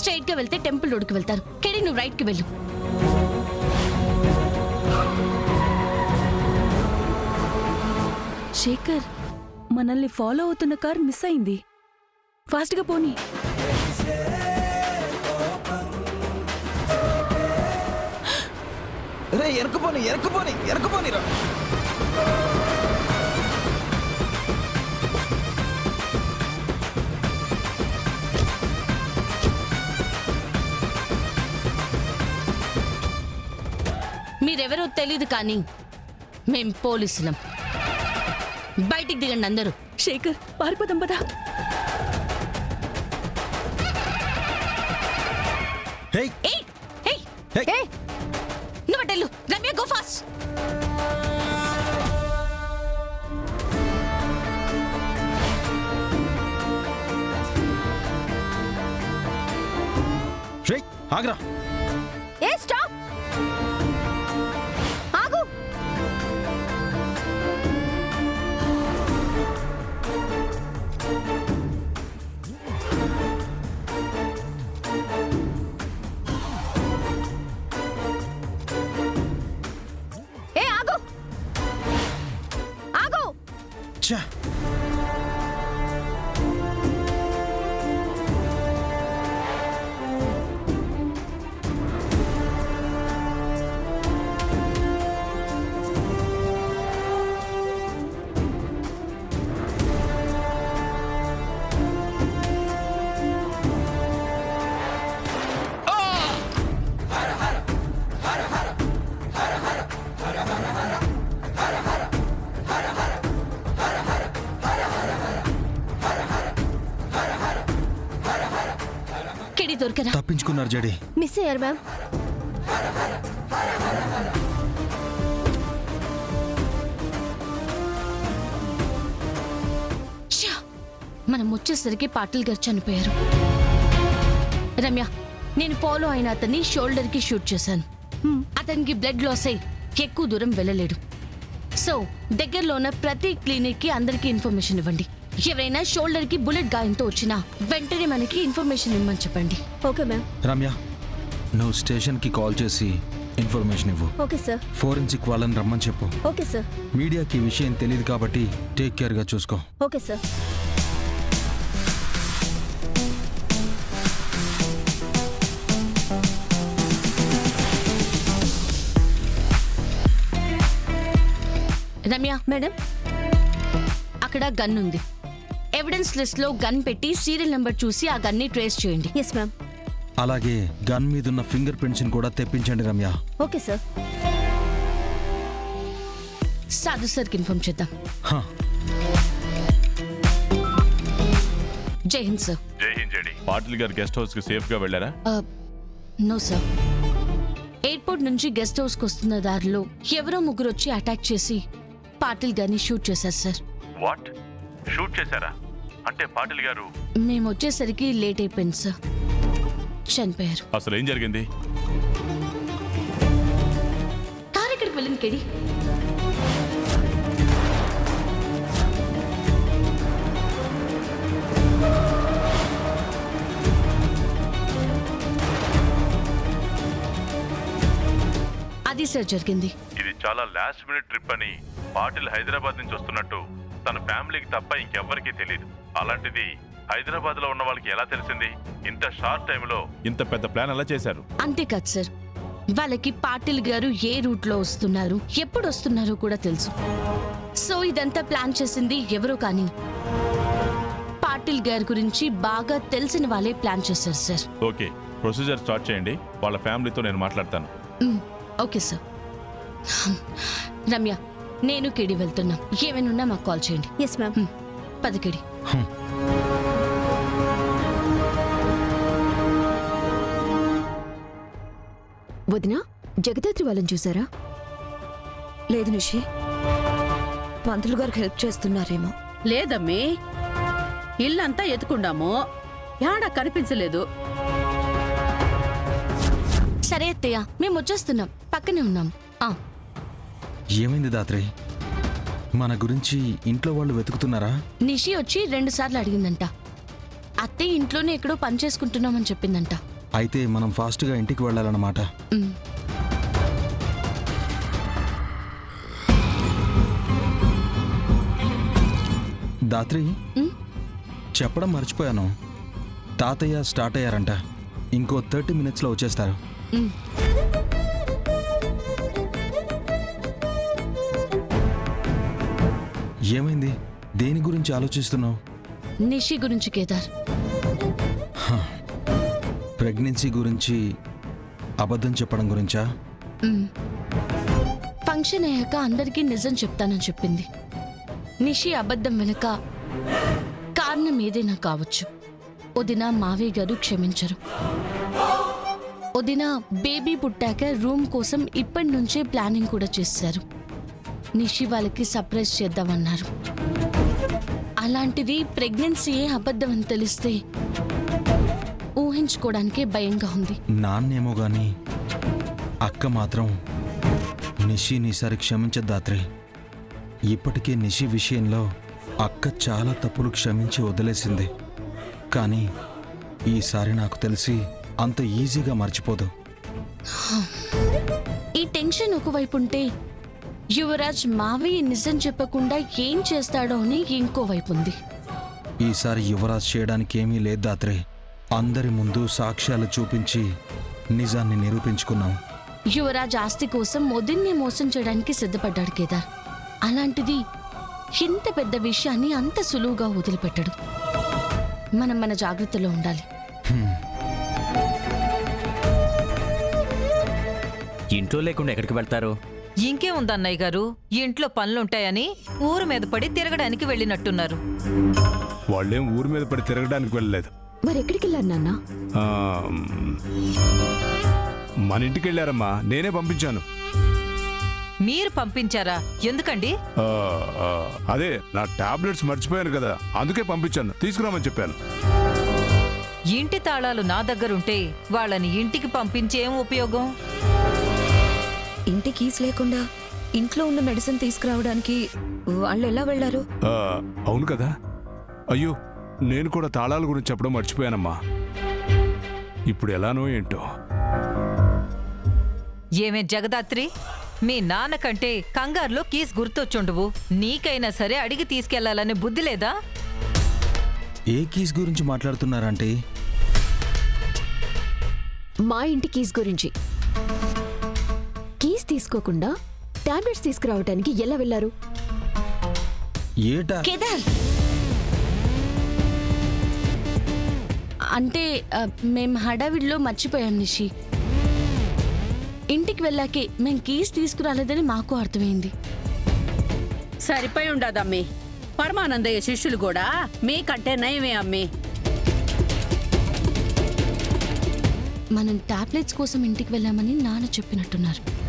Straight గా వెళ్తే temple రోడ్కి వెళ్తారు. కెరీ, నువ్వు రైట్ కి వెళ్ళు. శేఖర్, మనల్ని ఫాలో అవుతున్న కార్ మిస్ అయింది. ఫాస్ట్ గా పోనీ. రే ఎరుకుపోని రా. మీరెవరో తెలీదు కానీ మేం పోలీసులం. బయటికి దిగండి అందరూ. శేఖర్, పారిపోదాం పదా. ఏయ్ ఏయ్ ఏయ్, నువ్వు అటెళ్ళు. Ramya, go fast. ఆగ్రా. ఏ స్టాప్, ఆగు. ఏ ఆగు, ఆగు. ఛా, కెడి దొరకరా? తప్పించుకున్నారు జడి. మిస్ అయ్యారు మ్యామ్. ఛా! మనం వచ్చేసరికి పాటిల్ గారు చనిపోయారు. రమ్య, నేను ఫాలో అయిన అతన్ని షోల్డర్ కి షూట్ చేశాను. అతనికి బ్లడ్ లాస్ అయి ఎక్కువ దూరం వెళ్ళలేడు. సో దగ్గరలో ఉన్న ప్రతి క్లినిక్ కి అందరికీ ఇన్ఫర్మేషన్ ఇవ్వండి. ఎవరైనా షోల్డర్ కి బుల్లెట్ గాయంతో వచ్చినా వెంటనే మనకి ఇన్ఫర్మేషన్ ఇవ్వమని చెప్పండి. Okay ma'am. రమ్య, నువ్వు స్టేషన్ కి కాల్ చేసి ఇన్ఫర్మేషన్ ఇవ్వు. Okay sir. ఫోరెన్సిక్ వాళ్ళని రమ్మని చెప్పు. Okay sir. మీడియాకి ఈ విషయం తెలియదు కాబట్టి టేక్ కేర్ గా చూసుకో. Okay sir. రమ్య మేడం, అక్కడ గన్ ఉంది. ఎవిడెన్స్ లిస్ట్ లో గన్ పెట్టి సీరియల్ నెంబర్ చూసి ఆ గన్ ని ట్రేస్ చేయండి. Yes ma'am. అలాగే గన్ మీదున్న ఫింగర్ ప్రింట్స్ కూడా తెప్పించండి రమ్య. Okay sir. సాధు సార్కి ఇన్ఫార్మ్ చేద్దాం. హా. జై హింద్ సార్. జై హింద్ జేడి. పాటిల్ గారు గెస్ట్ హౌస్ కి సేఫ్ గా వెళ్ళారా? No sir. ఎయిర్పోర్ట్ నుంచి గెస్ట్ హౌస్ కు వస్తున్న దారిలో ఎవరో ముగ్గురు వచ్చి అటాక్ చేసి పాటిల్ గారిని షూట్ చేశారు సార్. వాట్? షూట్ చేశారా? అంటే పాటిల్ గారు మేము వచ్చేసరికి లేట్ అయిపోయింది సార్. చనిపోయారు. అసలు ఏం జరిగింది? కార్ ఎక్కడికి వెళ్ళింది కెడి? అది సార్ జరిగింది. ఇది చాలా లాస్ట్ మినిట్ ట్రిప్ అని పాటిల్ హైదరాబాద్ నుంచి వస్తున్నట్టు తన ఫ్యామిలీకి తప్ప ఇంకెవ్వరికీ తెలియదు. అలాంటిది హైదరాబాద్ లో ఉన్న వాళ్ళకి ఎలా తెలిసింది? ఇంత షార్ట్ టైంలో ఇంత పెద్ద ప్లాన్ ఎలా చేశారు? అంతేకాదు సార్, వాళ్ళకి పాటిల్ గారు ఏ రూట్ లో వస్తున్నారు, ఎప్పుడు వస్తున్నారో కూడా తెలుసు. సో ఇదంతా ప్లాన్ చేసింది ఎవరో కానీ పాటిల్ గారి గురించి బాగా తెలిసిన వాళ్ళే ప్లాన్ చేశారు సార్. ఓకే, ప్రొసీజర్ స్టార్ట్ చేయండి. వాళ్ళ ఫ్యామిలీతో నేను మాట్లాడతాను. Okay sir. రమ్య, నేను కెడి వెళ్తున్నా. ఏమైనా ఉన్నా మాకు కాల్ చేయండి. Yes ma'am. పద కెడి. వదినా, జగదాత్రి వాళ్ళని చూసారా? లేదు నిషి, పంతులు గారికి హెల్ప్ చేస్తున్నారేమో. లేదమ్మీ, ఇల్లంతా ఎత్తుకుండాము, యాడా కనిపించలేదు. సరే అత్తయ్య, మేము వచ్చేస్తున్నాం, పక్కనే ఉన్నాం. ఏమైంది దాత్రి? మన గురించి ఇంట్లో వాళ్ళు వెతుకుతున్నారా? నిషి వచ్చి 2 సార్లు అడిగిందంట. అత్తయ్య ఇంట్లోనే ఎక్కడో పని చేసుకుంటున్నామని చెప్పిందంట. అయితే మనం ఫాస్ట్గా ఇంటికి వెళ్ళాలన్నమాట. మ్, దాత్రి, మ్, చెప్పడం మర్చిపోయాను. తాతయ్య స్టార్ట్ అయ్యారంట. ఇంకో 30 minutesలో వచ్చేస్తారు. మ్. ఏమైంది? దేని గురించి ఆలోచిస్తున్నావు? నిషి గురించి కేదార్. ప్రెగ్నెన్సీ గురించి, అబద్ధం చెప్పడం గురించా? మ్. ఫంక్షన్ అయ్యాక అందరికీ నిజం చెప్తానని చెప్పింది. నిషి అబద్ధం వెనుక కారణం ఏదైనా కావచ్చు. వదిన, మావయ్య గారు క్షమించరు. వదిన బేబీ పుట్టాక రూమ్ కోసం ఇప్పటి నుంచే ప్లానింగ్ కూడా చేశారు. నిషి వాళ్ళకి సర్ప్రైజ్ చేద్దామన్నారు. అలాంటిది ప్రెగ్నెన్సీయే అబద్ధం అని తెలిస్తే ఊహించుకోవడానికే భయంగా ఉంది. నాన్నేమో గాని అక్క మాత్రం నిషిని ఈసారి క్షమించద్దాత్రి. ఇప్పటికే నిషి విషయంలో అక్క చాలా తప్పులు క్షమించి వదిలేసింది. కానీ ఈసారి నాకు తెలిసి అంత ఈజీగా మర్చిపోదు. ఈ టెన్షన్ ఒకవైపు ఉంటే యువరాజ్ మావయ్య నిజం చెప్పకుండా ఏం చేస్తాడో అని ఇంకోవైపు ఉంది. ఈసారి యువరాజ్ చేయడానికి ఏమీ లేదు దాత్రి. అందరి ముందు సాక్ష్యాలు చూపించి నిజాన్ని నిరూపించుకున్నాం. యువరాజ్ ఆస్తి కోసం వదిన్ని మోసం చేయడానికి సిద్ధపడ్డాడు కేదార్. అలాంటిది ఇంత పెద్ద విషయాన్ని అంత సులువుగా వదిలిపెట్టడు. మనం మన జాగ్రత్తలో ఉండాలి. ఇంట్లో లేకుండా ఎక్కడికి వెళ్తారు? ఇంకేముందన్నయ్య గారు, ఇంట్లో పనులుంటాయని ఊరు మీద పడి తిరగడానికి వెళ్ళినట్టున్నారు. వాళ్ళేం ఊరి మీద పడి తిరగడానికి వెళ్ళలేదు. మరి ఎక్కడికి వెళ్ళారు నాన్న? ఆ, మన ఇంటికి వెళ్ళారమ్మా. నేనే పంపించాను. మీరు పంపించారా? ఎందుకండి? ఆ, ఆ, అదే నా టాబ్లెట్స్ మర్చిపోయాను కదా, అందుకే పంపించాను. తీసుకురామని చెప్పాను. ఇంటి తాళాలు నా దగ్గరుంటే వాళ్ళని ఇంటికి పంపించేం ఉపయోగం? ఇంటి కీస్ లేకుండా ఇంట్లో ఉన్న మెడిసిన్ తీసుకురావడానికి వాళ్ళు ఎలా వెళ్లారు? ఆ, అవును కదా. అయ్యో, నేను కూడా తాళాల గురించి చెప్పడం మర్చిపోయానమ్మా. ఇప్పుడు ఎలానో ఏంటో. ఏమే జగదాత్రి, మీ నాన్నకంటే కంగారులో కీస్ గుర్తొచ్చుండువు. నీకైనా సరే అడిగి తీసుకెళ్లాలనే బుద్ధి లేదా? ఏ కీస్ గురించి మాట్లాడుతున్నారంటే? మా ఇంటి కీస్ గురించి. కీస్ తీసుకోకుండా టాబ్లెట్స్ తీసుకురావడానికి ఎలా వెళ్లారు? ఏటా? కేదార్, అంటే మేం హడావిడిలో మర్చిపోయాం నిషి. ఇంటికి వెళ్ళాకే మేం కీస్ తీసుకురాలేదని మాకు అర్థమైంది. సరిపోయి ఉండదమ్మి. పరమానందయ్య శిష్యులు కూడా మీకంటే నయమే అమ్మి. మనం టాబ్లెట్స్ కోసం ఇంటికి వెళ్ళామని నాన్న చెప్పినట్టున్నారు.